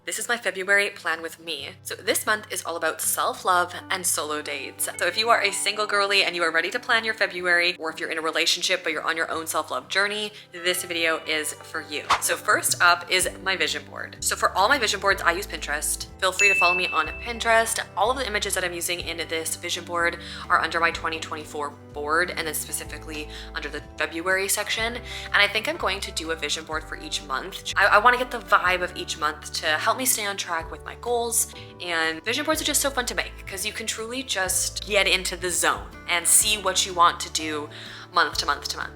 This is my February plan with me. So this month is all about self-love and solo dates. So if you are a single girly and you are ready to plan your February, or if you're in a relationship but you're on your own self-love journey, this video is for you. So first up is my vision board. So for all my vision boards, I use Pinterest. Feel free to follow me on Pinterest. All of the images that I'm using in this vision board are under my 2024 board, and then specifically under the February section. And I think I'm going to do a vision board for each month. I want to get the vibe of each month to help me stay on track with my goals. And vision boards are just so fun to make because you can truly just get into the zone and see what you want to do month to month to month.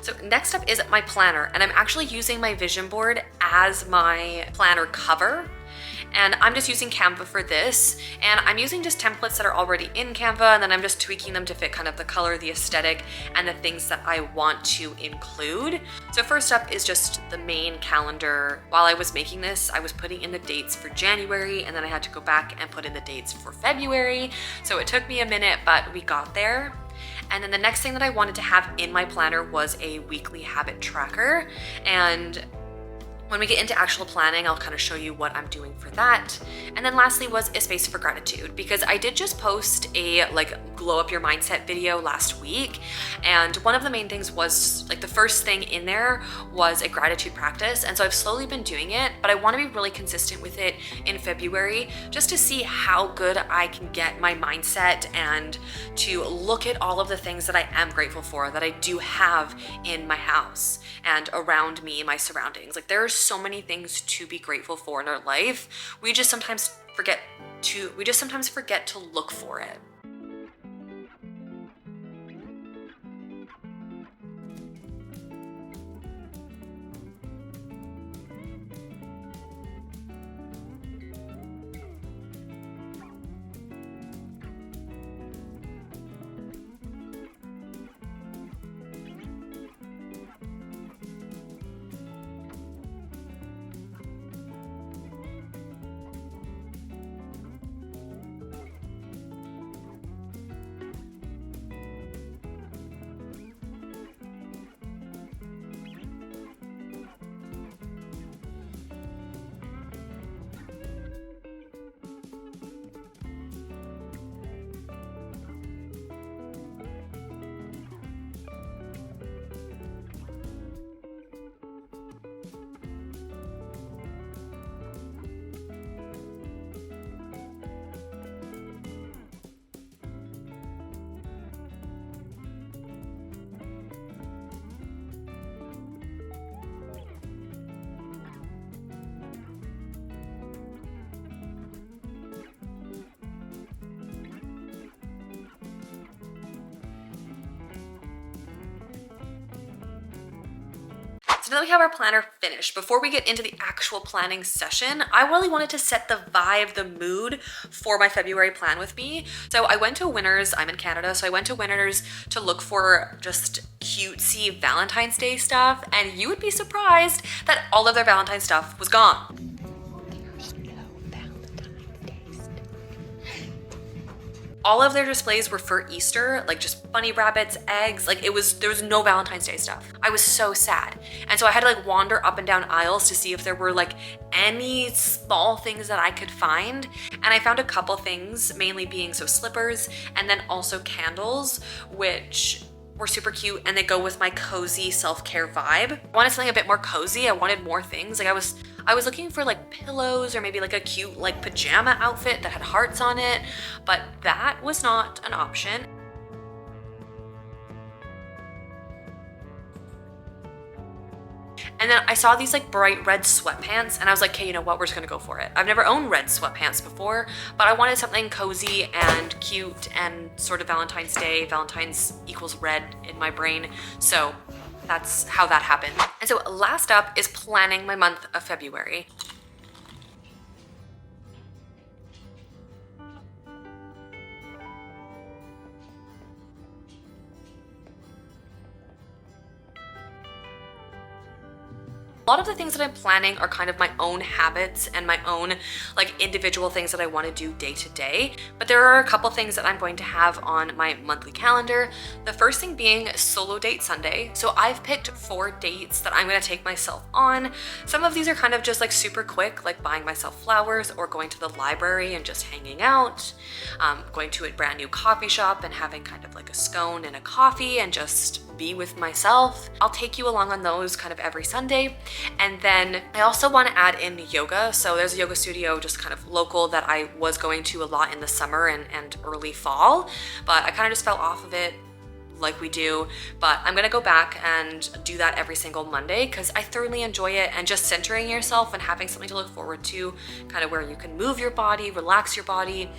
So next up is my planner, and I'm actually using my vision board as my planner cover. And I'm just using Canva for this, and I'm using just templates that are already in Canva, and then I'm just tweaking them to fit kind of the color, the aesthetic, and the things that I want to include. So first up is just the main calendar. While I was making this, I was putting in the dates for January, and then I had to go back and put in the dates for February. So it took me a minute, but we got there. And then the next thing that I wanted to have in my planner was a weekly habit tracker. And when we get into actual planning, I'll kind of show you what I'm doing for that. And then lastly was a space for gratitude, because I did just post a glow up your mindset video last week. And one of the main things was the first thing in there was a gratitude practice. And so I've slowly been doing it, but I want to be really consistent with it in February just to see how good I can get my mindset and to look at all of the things that I am grateful for, that I do have in my house and around me, my surroundings. There are so many things to be grateful for in our life. We just sometimes forget to look for it. So now that we have our planner finished, before we get into the actual planning session, I really wanted to set the vibe, the mood for my February plan with me. So I went to Winners, I'm in Canada, so I went to Winners to look for just cutesy Valentine's Day stuff, and you would be surprised that all of their Valentine's stuff was gone. All of their displays were for Easter, just bunny rabbits, eggs, there was no Valentine's Day stuff. I was so sad. And so I had to wander up and down aisles to see if there were any small things that I could find. And I found a couple things, mainly being slippers and then also candles, which were super cute, and they go with my cozy self-care vibe. I wanted something a bit more cozy. I wanted more things. I was looking for pillows or maybe a cute pajama outfit that had hearts on it, but that was not an option. And then I saw these like bright red sweatpants and I was like, okay, you know what, we're just gonna go for it. I've never owned red sweatpants before, but I wanted something cozy and cute and sort of Valentine's Day. Valentine's equals red in my brain. So that's how that happened. And so last up is planning my month of February. A lot of the things that I'm planning are kind of my own habits and my own like individual things that I want to do day to day. But there are a couple things that I'm going to have on my monthly calendar. The first thing being solo date Sunday. So I've picked 4 dates that I'm going to take myself on. Some of these are kind of just like super quick, like buying myself flowers or going to the library and just hanging out, going to a brand new coffee shop and having kind of like a scone and a coffee and just be with myself. I'll take you along on those kind of every Sunday. And then I also want to add in yoga. So there's a yoga studio just kind of local that I was going to a lot in the summer and early fall, but I kind of just fell off of it like we do. But I'm gonna go back and do that every single Monday because I thoroughly enjoy it, and just centering yourself and having something to look forward to, kind of where you can move your body, relax your body,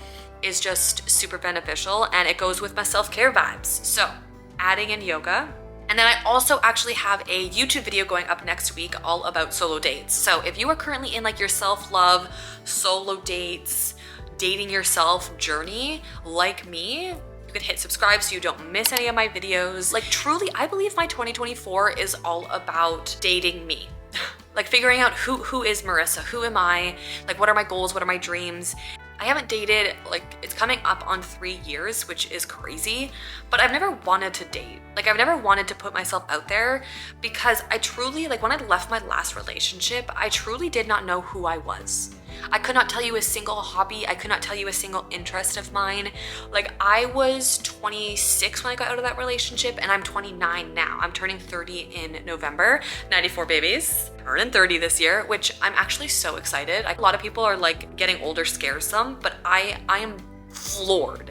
is just super beneficial, and it goes with my self-care vibes. So adding in yoga. And then I also actually have a YouTube video going up next week all about solo dates. So if you are currently in like your self-love, solo dates, dating yourself journey like me, you can hit subscribe so you don't miss any of my videos. Like truly, I believe my 2024 is all about dating me. Like figuring out who is Marissa, who am I, like what are my goals, what are my dreams. I haven't dated, like it's coming up on 3 years, which is crazy, but I've never wanted to date. Like I've never wanted to put myself out there because I truly, like when I left my last relationship, I truly did not know who I was. I could not tell you a single hobby. I could not tell you a single interest of mine. Like I was 26 when I got out of that relationship, and I'm 29 now. I'm turning 30 in November, 94 babies. Turning 30 this year, which I'm actually so excited. A lot of people are like getting older scares them, but I am floored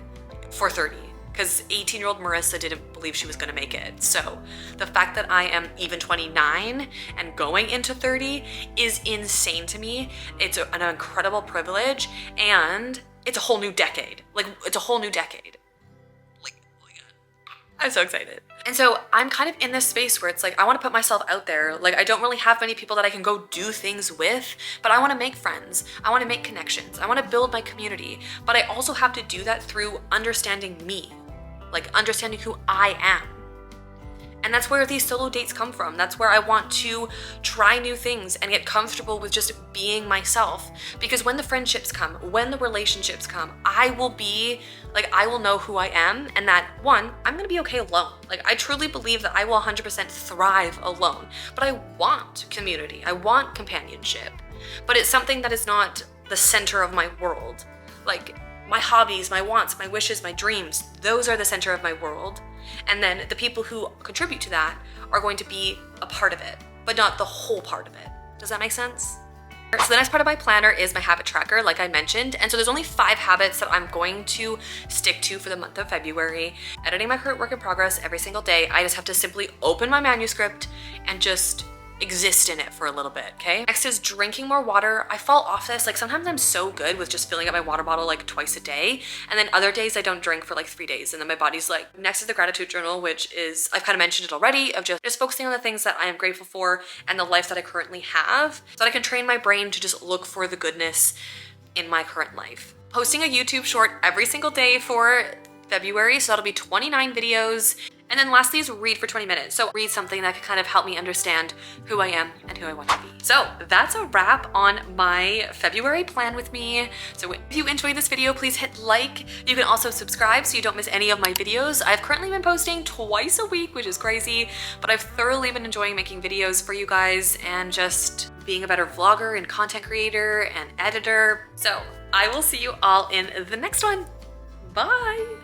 for 30 because 18-year-old Marissa didn't believe she was gonna make it. So the fact that I am even 29 and going into 30 is insane to me. It's an incredible privilege, and it's a whole new decade. Like it's a whole new decade. Like, oh my God. I'm so excited. And so I'm kind of in this space where it's like, I want to put myself out there. Like I don't really have many people that I can go do things with, but I want to make friends. I want to make connections. I want to build my community, but I also have to do that through understanding me, like understanding who I am. And that's where these solo dates come from. That's where I want to try new things and get comfortable with just being myself. Because when the friendships come, when the relationships come, I will be, like, I will know who I am, and that one, I'm gonna be okay alone. Like, I truly believe that I will 100% thrive alone. But I want community, I want companionship. But it's something that is not the center of my world. Like, my hobbies, my wants, my wishes, my dreams, those are the center of my world. And then the people who contribute to that are going to be a part of it, but not the whole part of it. Does that make sense? So the next part of my planner is my habit tracker, like I mentioned. And so there's only 5 habits that I'm going to stick to for the month of February. Editing my current work in progress every single day. I just have to simply open my manuscript and just exist in it for a little bit, okay? Next is drinking more water. I fall off this. Like sometimes I'm so good with just filling up my water bottle like twice a day, and then other days I don't drink for like 3 days, and then my body's like. Next is the gratitude journal, which is, I've kind of mentioned it already, of just focusing on the things that I am grateful for and the life that I currently have, so that I can train my brain to just look for the goodness in my current life. Posting a YouTube short every single day for February, so that'll be 29 videos. And then lastly is read for 20 minutes. So read something that can kind of help me understand who I am and who I want to be. So that's a wrap on my February plan with me. So if you enjoyed this video, please hit like. You can also subscribe so you don't miss any of my videos. I've currently been posting twice a week, which is crazy, but I've thoroughly been enjoying making videos for you guys and just being a better vlogger and content creator and editor. So I will see you all in the next one. Bye.